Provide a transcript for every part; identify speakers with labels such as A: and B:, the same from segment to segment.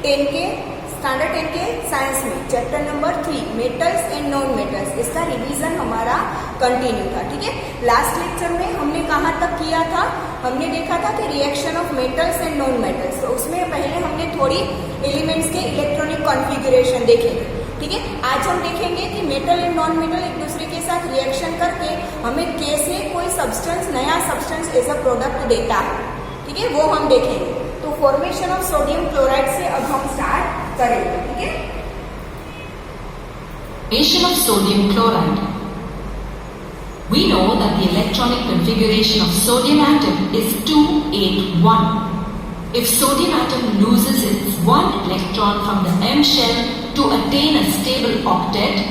A: 10 के स्टैंडर्ड 10 के साइंस में chapter number 3 metals and non metals, इसका रिवीजन हमारा कंटिन्यू था। ठीक है, लास्ट लेक्चर में हमने कहाँ तक किया था, हमने देखा था कि reaction of metals and non metals. तो उसमें पहले हमने थोड़ी एलिमेंट्स के इलेक्ट्रॉनिक कॉन्फ़िगरेशन देखे थे। ठीक है, आज हम देखेंगे कि मेटल एंड नॉन मेटल एक दूसरे के साथ रिएक्शन करके हमें कैसे कोई सब्सटेंस, नया सब्सटेंस एज अ प्रोडक्ट देता है। ठीक है, वो हम देखेंगे। तो फॉर्मेशन ऑफ सोडियम क्लोराइड से अब हम स्टार्ट करेंगे। ठीक है,
B: Formation of sodium chloride. We know that the electronic configuration of sodium atom is 281. If sodium atom loses its one electron from the M shell to attain a stable octet,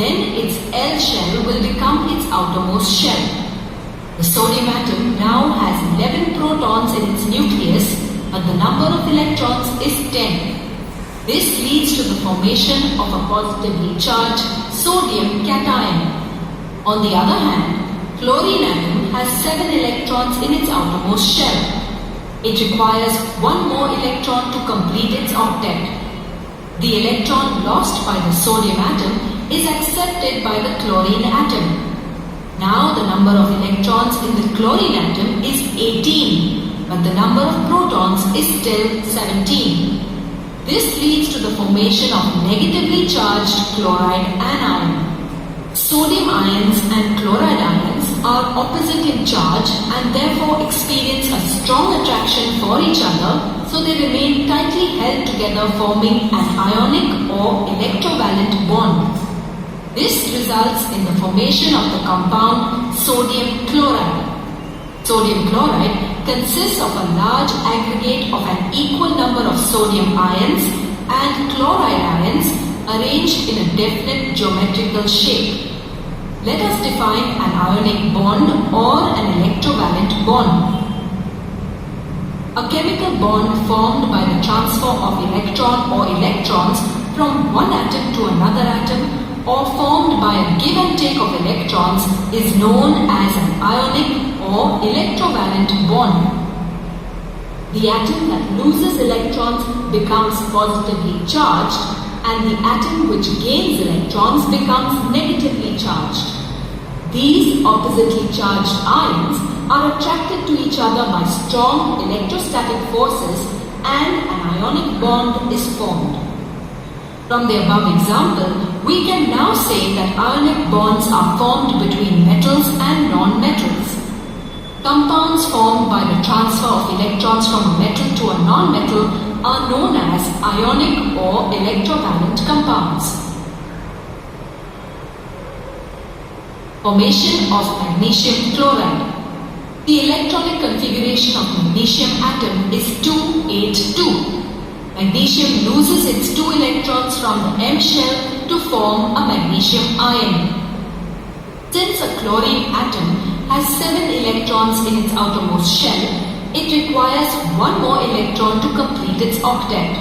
B: then its L shell will become its outermost shell. The sodium atom now has 11 protons in its nucleus, but the number of electrons is 10. This leads to the formation of a positively charged sodium cation. On the other hand, chlorine atom has 7 electrons in its outermost shell. It requires one more electron to complete its octet. The electron lost by the sodium atom is accepted by the chlorine atom. Now the number of electrons in the chlorine atom is 18, but the number of protons is still 17. This leads to the formation of negatively charged chloride anion. Sodium ions and chloride ions are opposite in charge and therefore experience a strong attraction for each other, so they remain tightly held together, forming an ionic or electrovalent bond. This results in the formation of the compound sodium chloride. Sodium chloride consists of a large aggregate of an equal number of sodium ions and chloride ions arranged in a definite geometrical shape. Let us define an ionic bond or an electrovalent bond. A chemical bond formed by the transfer of electron or electrons from one atom to another atom, or formed by a give and take of electrons, is known as an ionic or electrovalent bond. The atom that loses electrons becomes positively charged, and the atom which gains electrons becomes negatively charged. These oppositely charged ions are attracted to each other by strong electrostatic forces, and an ionic bond is formed. From the above example, we can now say that ionic bonds are formed between metals and non-metals. Compounds formed by the transfer of electrons from a metal to a non-metal are known as ionic or electrovalent compounds. Formation of magnesium chloride. The electronic configuration of magnesium atom is 282. Magnesium loses its 2 electrons from the M shell to form a magnesium ion. Since a chlorine atom has 7 electrons in its outermost shell, it requires one more electron to complete its octet.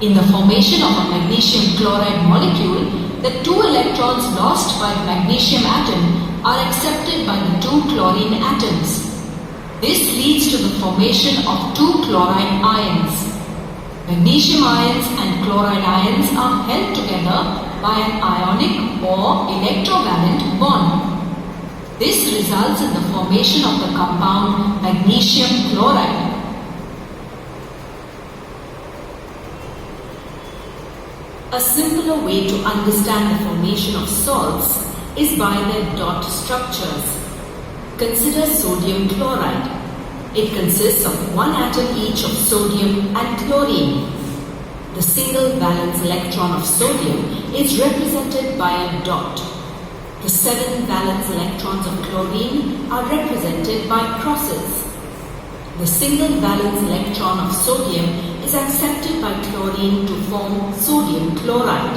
B: In the formation of a magnesium chloride molecule, the 2 electrons lost by the magnesium atom are accepted by the 2 chlorine atoms. This leads to the formation of 2 chloride ions. Magnesium ions and chloride ions are held together by an ionic or electrovalent bond. This results in the formation of the compound magnesium chloride. A simpler way to understand the formation of salts is by their dot structures. Consider sodium chloride. It consists of one atom each of sodium and chlorine. The single valence electron of sodium is represented by a dot. The 7 valence electrons of chlorine are represented by crosses. The single valence electron of sodium is accepted by chlorine to form sodium chloride.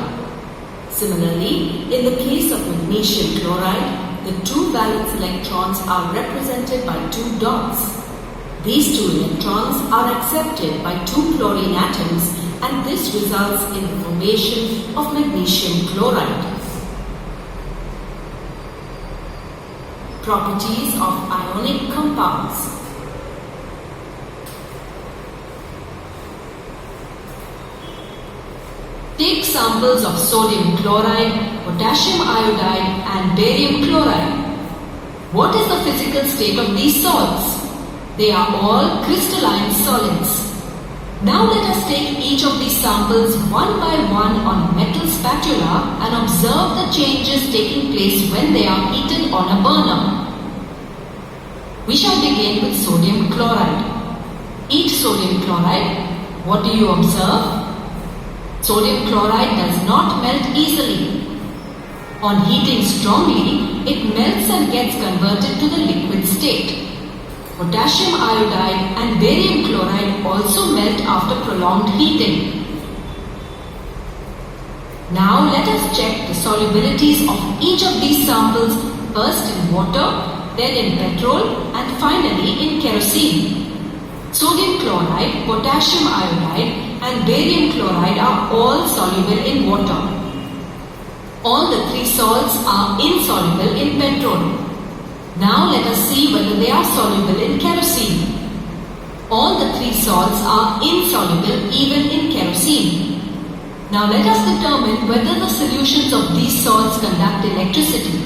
B: Similarly, in the case of magnesium chloride, the 2 valence electrons are represented by 2 dots. These 2 electrons are accepted by 2 chlorine atoms, and this results in the formation of magnesium chloride. Properties of ionic compounds. Take samples of sodium chloride, potassium iodide and barium chloride. What is the physical state of these salts? They are all crystalline solids. Now let us take each of these samples one by one on a metal spatula and observe the changes taking place when they are heated on a burner. We shall begin with sodium chloride. Eat sodium chloride. What do you observe? Sodium chloride does not melt easily. On heating strongly, it melts and gets converted to the liquid state. Potassium iodide and barium chloride also melt after prolonged heating. Now let us check the solubilities of each of these samples, first in water, then in petrol and finally in kerosene. Sodium chloride, potassium iodide and barium chloride are all soluble in water. All the three salts are insoluble in petrol. Now let us see whether they are soluble in kerosene. All the three salts are insoluble even in kerosene. Now let us determine whether the solutions of these salts conduct electricity.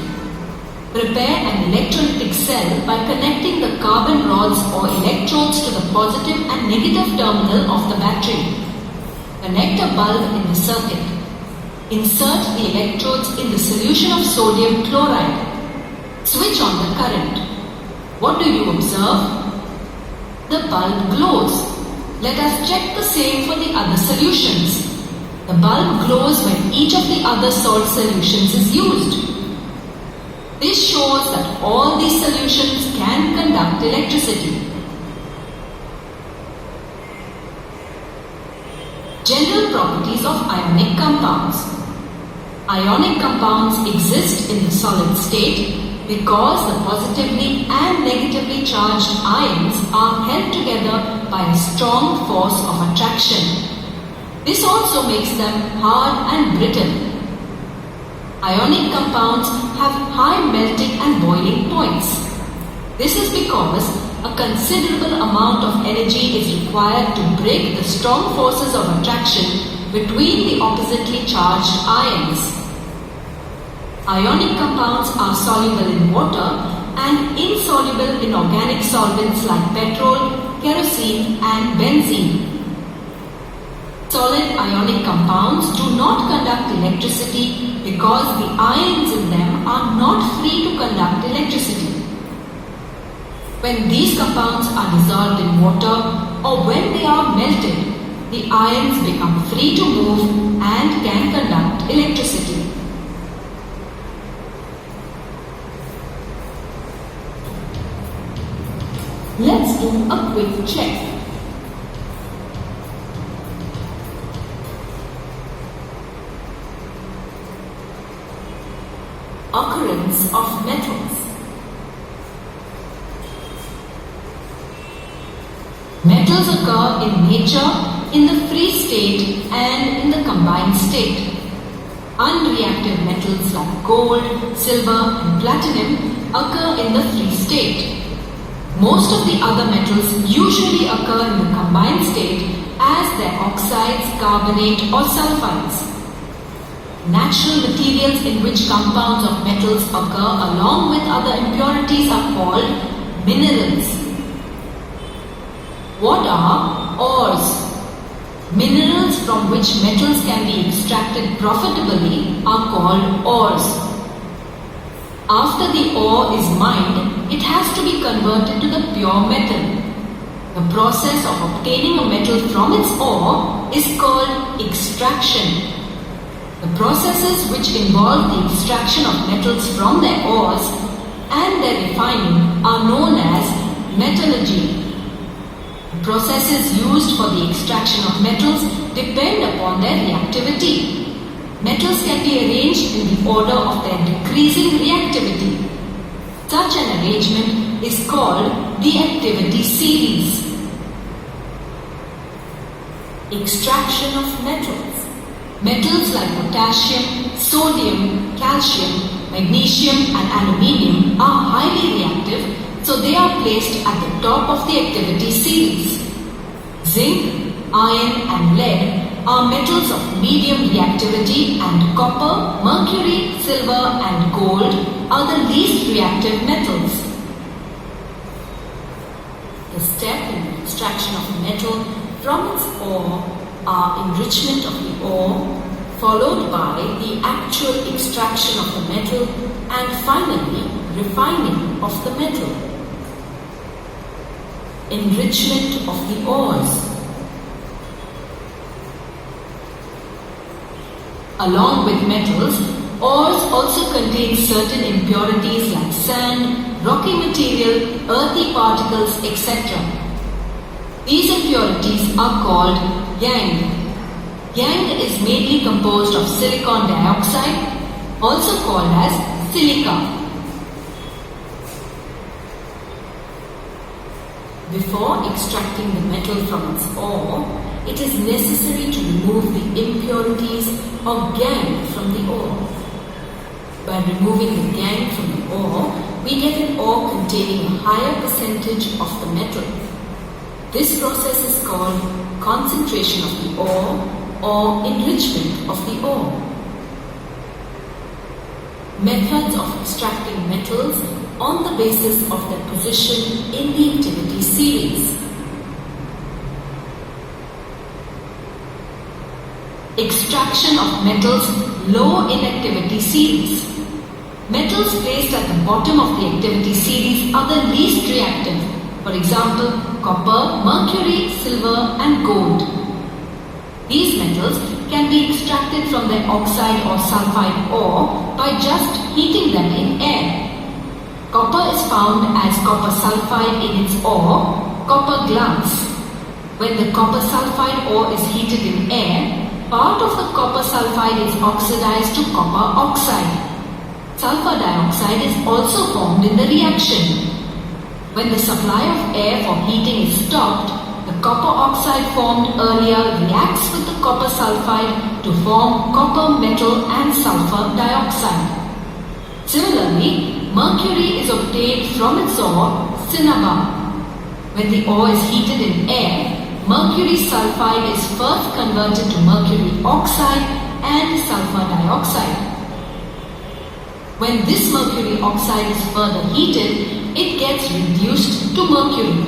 B: Prepare an electrolytic cell by connecting the carbon rods or electrodes to the positive and negative terminal of the battery. Connect a bulb in the circuit. Insert the electrodes in the solution of sodium chloride. Switch on the current. What do you observe? The bulb glows. Let us check the same for the other solutions. The bulb glows when each of the other salt solutions is used. This shows that all these solutions can conduct electricity. General properties of ionic compounds. Ionic compounds exist in the solid state because the positively and negatively charged ions are held together by a strong force of attraction. This also makes them hard and brittle. Ionic compounds have high melting and boiling points. This is because a considerable amount of energy is required to break the strong forces of attraction between the oppositely charged ions. Ionic compounds are soluble in water and insoluble in organic solvents like petrol, kerosene and benzene. Solid ionic compounds do not conduct electricity because the ions in them are not free to conduct electricity. When these compounds are dissolved in water or when they are melted, the ions become free to move and can conduct electricity. Let's do a quick check. Occurrence of metals. Metals occur in nature in the free state and in the combined state. Unreactive metals like gold, silver and platinum occur in the free state. Most of the other metals usually occur in the combined state as their oxides, carbonate or sulfides. Natural materials in which compounds of metals occur along with other impurities are called minerals. What are ores? Minerals from which metals can be extracted profitably are called ores. After the ore is mined, it has to be converted to the pure metal. The process of obtaining a metal from its ore is called extraction. The processes which involve the extraction of metals from their ores and their refining are known as metallurgy. The processes used for the extraction of metals depend upon their reactivity. Metals can be arranged in the order of their decreasing reactivity. Such an arrangement is called the activity series. Extraction of metals. Metals like potassium, sodium, calcium, magnesium and aluminium are highly reactive, so they are placed at the top of the activity series. Zinc, iron and lead are metals of medium reactivity, and copper, mercury, silver and gold are the least reactive metals. The step in the extraction of metal from its ore are enrichment of the ore, followed by the actual extraction of the metal, and finally refining of the metal. Enrichment of the ores. Along with metals, ores also contain certain impurities like sand, rocky material, earthy particles, etc. These impurities are called gangue. Gangue is mainly composed of silicon dioxide, also called as silica. Before extracting the metal from its ore, it is necessary to remove the impurities or gangue from the ore. By removing the gangue from the ore, we get an ore containing a higher percentage of the metal. This process is called concentration of the ore or enrichment of the ore. Methods of extracting metals on the basis of their position in the activity series. Extraction of metals low in activity series. Metals placed at the bottom of the activity series are the least reactive. For example, copper, mercury, silver and gold. These metals can be extracted from their oxide or sulfide ore by just heating them in air. Copper is found as copper sulfide in its ore, copper glance. When the copper sulfide ore is heated in air, part of the copper sulfide is oxidized to copper oxide. Sulfur dioxide is also formed in the reaction. When the supply of air for heating is stopped, the copper oxide formed earlier reacts with the copper sulfide to form copper metal and sulfur dioxide. Similarly, mercury is obtained from its ore, cinnabar. When the ore is heated in air, mercury sulfide is first converted to mercury oxide and sulfur dioxide. When this mercury oxide is further heated, it gets reduced to mercury.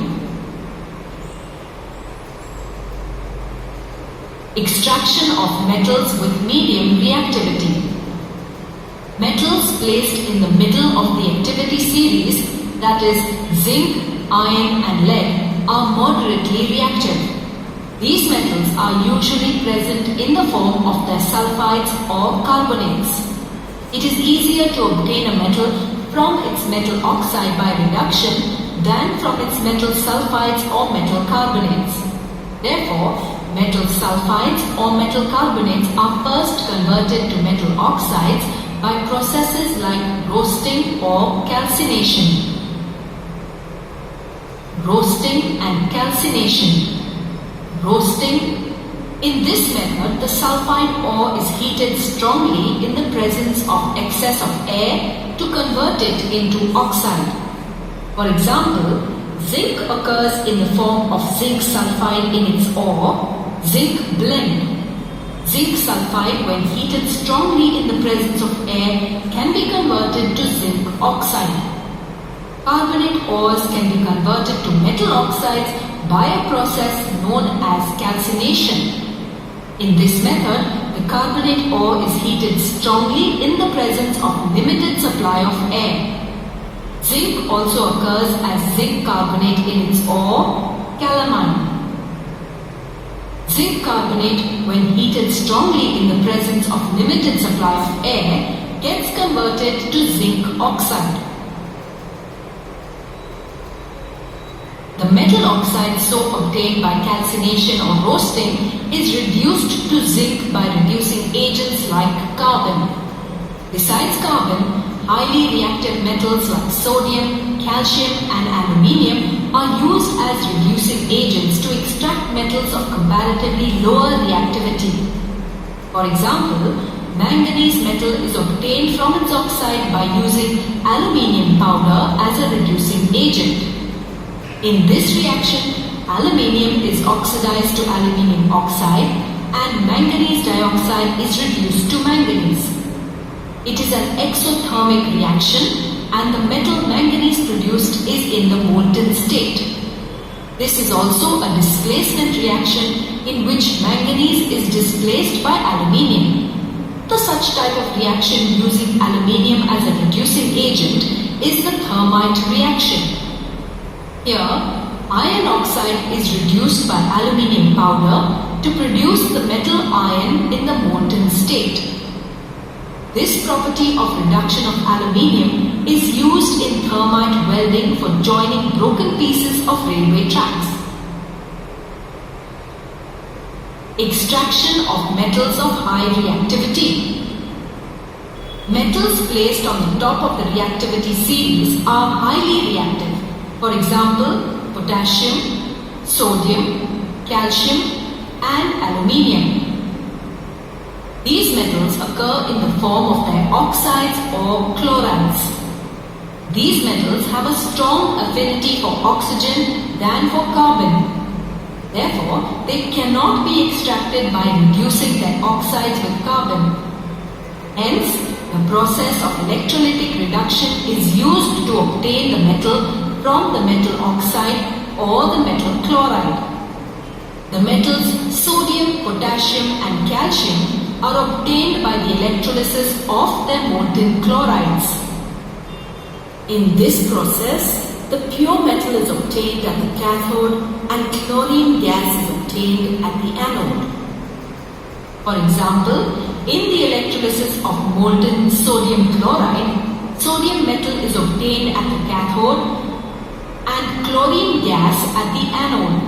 B: Extraction of metals with medium reactivity. Metals placed in the middle of the activity series, that is zinc, iron and lead, are moderately reactive. These metals are usually present in the form of their sulfides or carbonates. It is easier to obtain a metal from its metal oxide by reduction than from its metal sulfides or metal carbonates. Therefore, metal sulfides or metal carbonates are first converted to metal oxides by processes like roasting or calcination. Roasting and calcination. Roasting. In this method, the sulfide ore is heated strongly in the presence of excess of air to convert it into oxide. For example, zinc occurs in the form of zinc sulfide in its ore, zinc blende. Zinc sulfide, when heated strongly in the presence of air, can be converted to zinc oxide. Carbonate ores can be converted to metal oxides by a process known as calcination. In this method, the carbonate ore is heated strongly in the presence of limited supply of air. Zinc also occurs as zinc carbonate in its ore, calamine. Zinc carbonate, when heated strongly in the presence of limited supply of air, gets converted to zinc oxide. The metal oxide so obtained by calcination or roasting is reduced to zinc by reducing agents like carbon. Besides carbon, highly reactive metals like sodium, calcium and aluminium are used as reducing agents to extract metals of comparatively lower reactivity. For example, manganese metal is obtained from its oxide by using aluminium powder as a reducing agent. In this reaction, aluminium is oxidized to aluminium oxide and manganese dioxide is reduced to manganese. It is an exothermic reaction and the metal manganese produced is in the molten state. This is also a displacement reaction in which manganese is displaced by aluminium. The such type of reaction using aluminium as a reducing agent is the thermite reaction. Here, iron oxide is reduced by aluminium powder to produce the metal iron in the molten state. This property of reduction of aluminium is used in thermite welding for joining broken pieces of railway tracks. Extraction of metals of high reactivity. Metals placed on the top of the reactivity series are highly reactive. For example, potassium, sodium, calcium and aluminium. These metals occur in the form of their oxides or chlorides. These metals have a strong affinity for oxygen than for carbon. Therefore, they cannot be extracted by reducing their oxides with carbon. Hence, the process of electrolytic reduction is used to obtain the metal from the metal oxide or the metal chloride. The metals sodium, potassium and calcium are obtained by the electrolysis of their molten chlorides. In this process, the pure metal is obtained at the cathode and chlorine gas is obtained at the anode. For example, in the electrolysis of molten sodium chloride, sodium metal is obtained at the cathode and chlorine gas at the anode.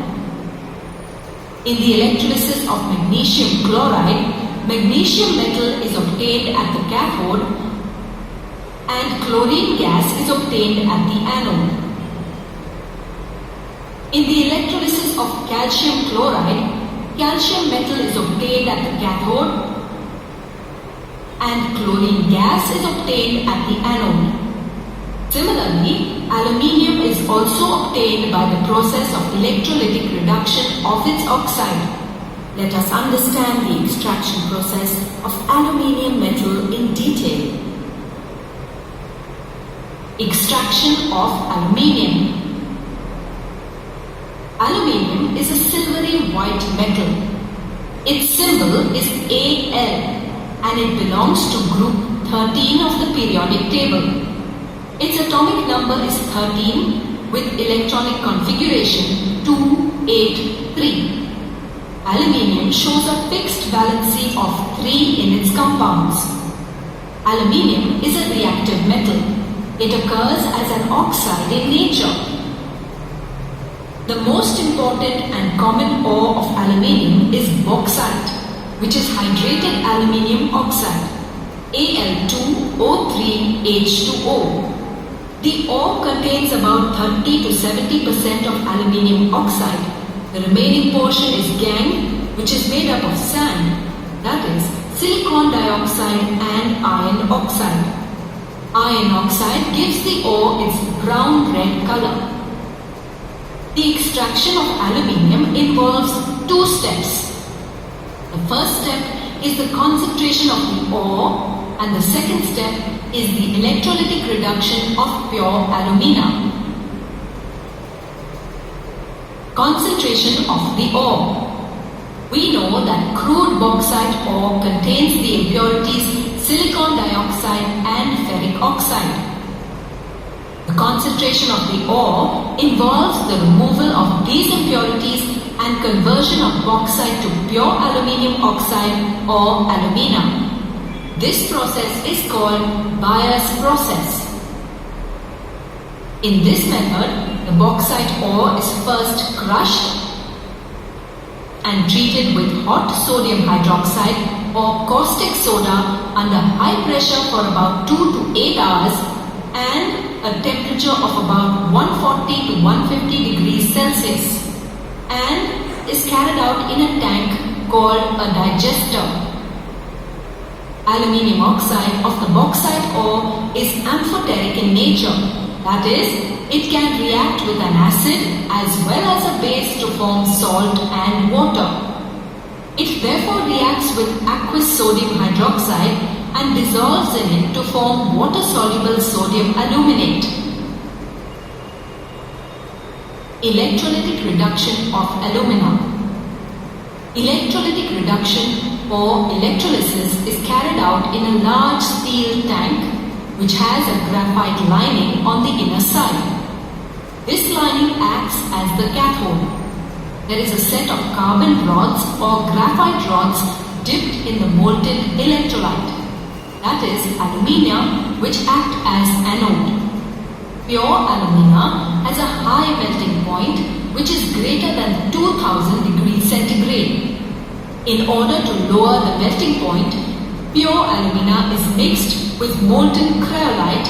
B: In the electrolysis of magnesium chloride, magnesium metal is obtained at the cathode and chlorine gas is obtained at the anode. In the electrolysis of calcium chloride, calcium metal is obtained at the cathode and chlorine gas is obtained at the anode. Similarly, aluminium is also obtained by the process of electrolytic reduction of its oxide. Let us understand the extraction process of aluminium metal in detail. Extraction of aluminium. Aluminium is a silvery white metal. Its symbol is Al and it belongs to group 13 of the periodic table. Its atomic number is 13 with electronic configuration 283. Aluminium shows a fixed valency of 3 in its compounds. Aluminium is a reactive metal. It occurs as an oxide in nature. The most important and common ore of aluminium is bauxite, which is hydrated aluminium oxide, Al2O3H2O. The ore contains about 30 to 70% of aluminium oxide. The remaining portion is gangue, which is made up of sand, that is, silicon dioxide and iron oxide. Iron oxide gives the ore its brown-red color. The extraction of aluminium involves 2 steps. The first step is the concentration of the ore and the second step is the electrolytic reduction of pure alumina. Concentration of the ore. We know that crude bauxite ore contains the impurities silicon dioxide and ferric oxide. The concentration of the ore involves the removal of these impurities and conversion of bauxite to pure aluminium oxide or alumina. This process is called Byers process. In this method, the bauxite ore is first crushed and treated with hot sodium hydroxide or caustic soda under high pressure for about 2 to 8 hours and a temperature of about 140 to 150 degrees Celsius and is carried out in a tank called a digester. Aluminium oxide of the bauxite ore is amphoteric in nature, that is, it can react with an acid as well as a base to form salt and water. It therefore reacts with aqueous sodium hydroxide and dissolves in it to form water-soluble sodium aluminate. Electrolytic reduction of alumina. Electrolytic reduction or electrolysis is carried out in a large steel tank which has a graphite lining on the inner side. This lining acts as the cathode. There is a set of carbon rods or graphite rods dipped in the molten electrolyte, that is alumina, which act as anode. Pure alumina has a high melting point which is greater than 2000 degrees centigrade. In order to lower the melting point, pure alumina is mixed with molten cryolite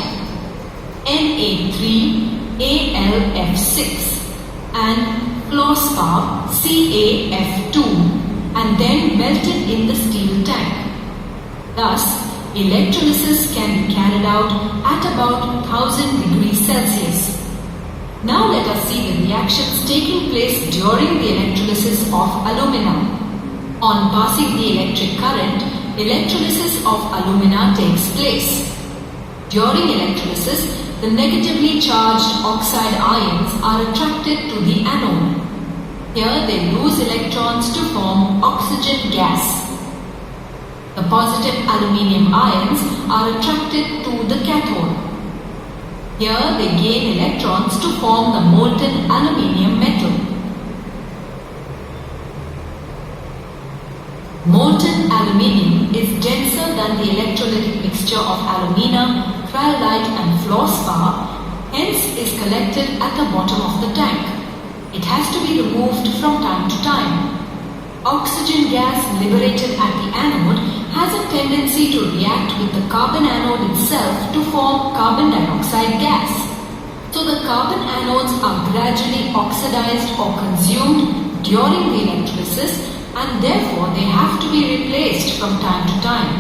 B: Na3Al(F6) and fluorspar CaF2 and then melted in the steel tank. Thus, electrolysis can be carried out at about 1000 degrees Celsius. Now let us see the reactions taking place during the electrolysis of alumina. On passing the electric current, electrolysis of alumina takes place. During electrolysis, the negatively charged oxide ions are attracted to the anode. Here they lose electrons to form oxygen gas. The positive aluminium ions are attracted to the cathode. Here they gain electrons to form the molten aluminium metal. Molten aluminium is denser than the electrolytic mixture of alumina, cryolite and fluorspar, hence is collected at the bottom of the tank. It has to be removed from time to time. Oxygen gas liberated at the anode has a tendency to react with the carbon anode itself to form carbon dioxide gas. So the carbon anodes are gradually oxidized or consumed during the electrolysis and therefore they have to be replaced from time to time.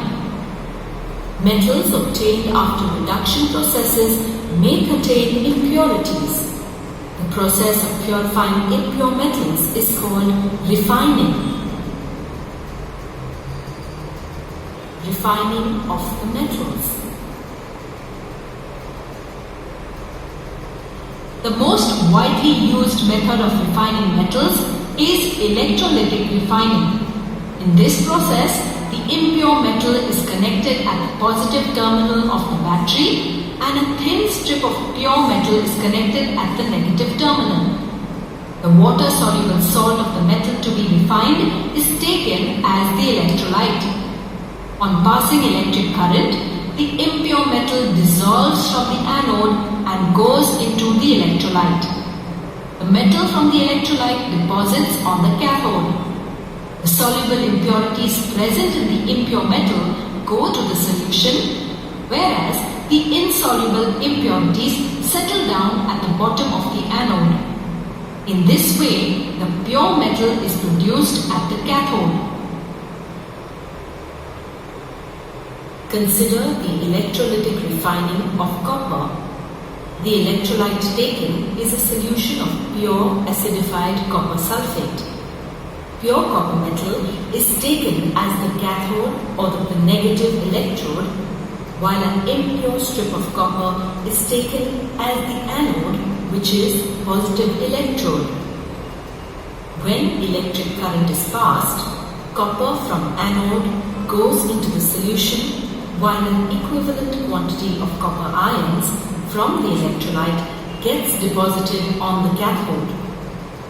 B: Metals obtained after reduction processes may contain impurities. The process of purifying impure metals is called refining. Refining of the metals. The most widely used method of refining metals is electrolytic refining. In this process, the impure metal is connected at the positive terminal of the battery and a thin strip of pure metal is connected at the negative terminal. The water-soluble salt of the metal to be refined is taken as the electrolyte. On passing electric current, the impure metal dissolves from the anode and goes into the electrolyte. The metal from the electrolyte deposits on the cathode. The soluble impurities present in the impure metal go to the solution, whereas the insoluble impurities settle down at the bottom of the anode. In this way, the pure metal is produced at the cathode. Consider the electrolytic refining of copper. The electrolyte taken is a solution of pure acidified copper sulfate. Pure copper metal is taken as the cathode or the negative electrode, while an impure strip of copper is taken as the anode, which is positive electrode. When electric current is passed, copper from anode goes into the solution, while an equivalent quantity of copper ions from the electrolyte gets deposited on the cathode.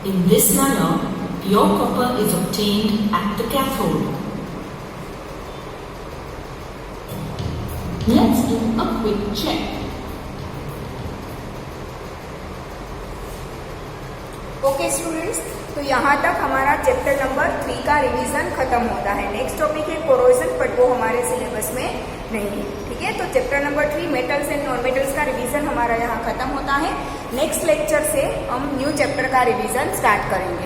B: In this manner, pure copper is obtained at the cathode. Let's do a quick check.
A: Okay students, तो यहाँ तक हमारा chapter number 3 का revision खत्म होता है. Next topic है corrosion, but वो हमारे सिलेबस में नहीं है. ठीक है, तो chapter number 3 metals and non metals का रिवीजन हमारा यहाँ खत्म होता है. नेक्स्ट लेक्चर से हम न्यू चैप्टर का रिवीजन स्टार्ट करेंगे.